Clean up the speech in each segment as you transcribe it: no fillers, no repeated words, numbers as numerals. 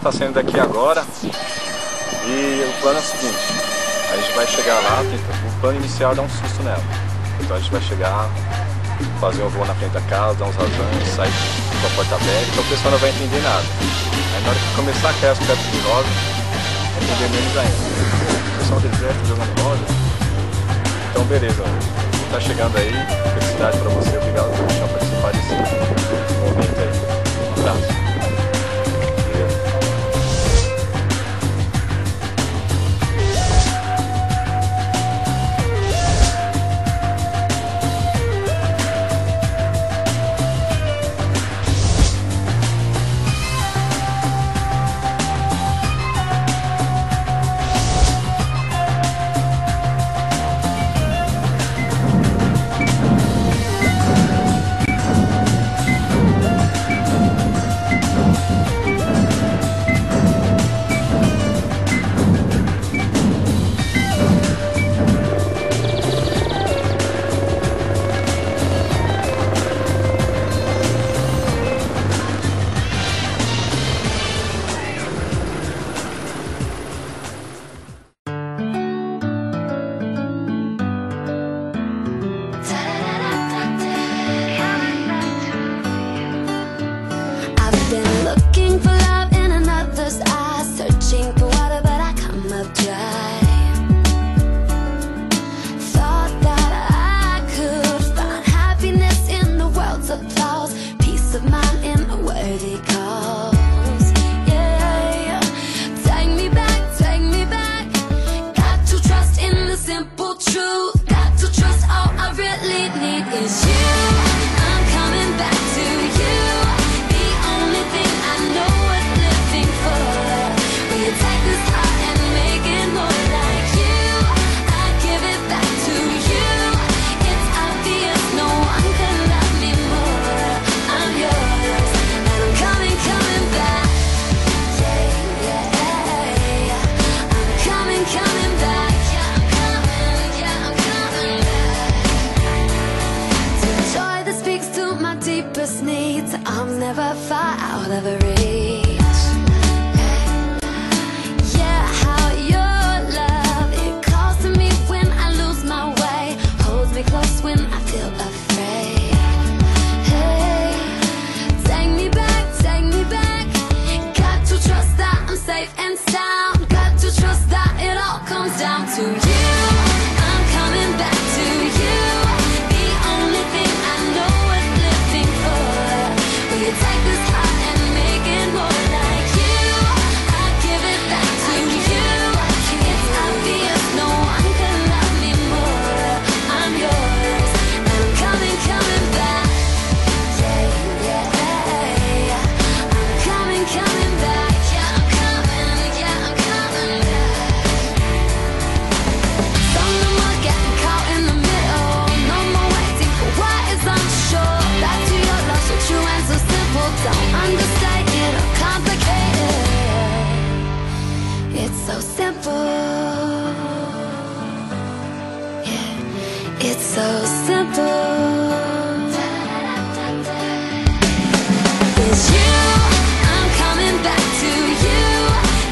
está saindo daqui agora e o plano é o seguinte: a gente vai chegar lá, o plano inicial é dar um susto nela. Então a gente vai chegar, fazer um voo na frente da casa, dar uns rasões, sair com a porta aberta, então o pessoal não vai entender nada. Aí na hora que começar a cair as pedras de rosa, vai entender menos ainda. O pessoal deserto jogando rosa. Então beleza, tá chegando aí, felicidade pra você, obrigado por deixar participar desse momento aí. Um abraço. I'm never far out of reach. Yeah, how your love, it calls to me when I lose my way, holds me close when I feel afraid. Hey, take me back, got to trust that I'm safe and sound, got to trust that it all comes down to you. I'm coming back to you, the only thing I know worth living for. Will you take this heart and make it more like you? I give it back to you. It's obvious no one can love me more. I'm yours and I'm coming back. Yeah, I'm coming back. Yeah, I'm coming back. Some of them are getting caught in the middle. No more waiting for what is unsure. Back to your love, so true and so simple. Don't understate it or complicate it. It's so simple. Yeah, it's so simple. It's you. I'm coming back to you.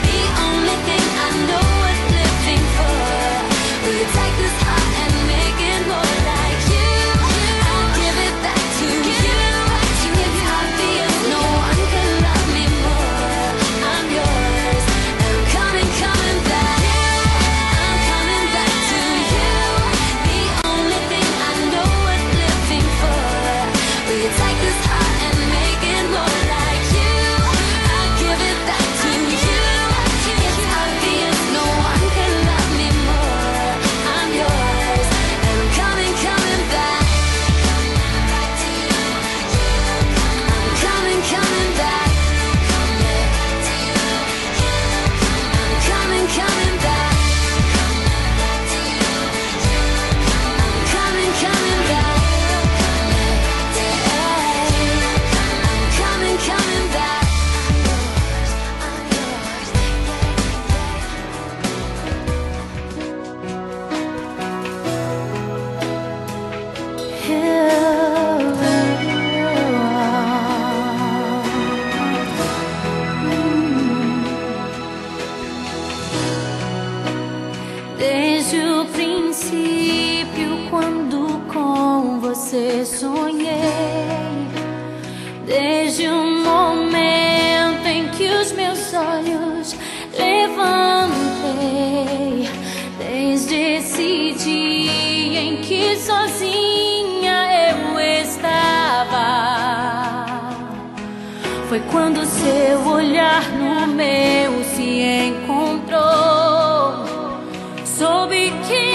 The only thing I know worth living for. Will you take this heart and make it more like you? I'll give it back to you. It's obvious no one can love me more. I'm yours and I'm coming back. I'm coming back to you. The only thing I know worth living for. Will you take this heart and make it more like you? Desde o princípio, quando com você sonhei, desde o momento em que os meus olhos levantei, desde esse dia em que sozinha eu estava, foi quando seu olhar no meu se encontrou. Soube que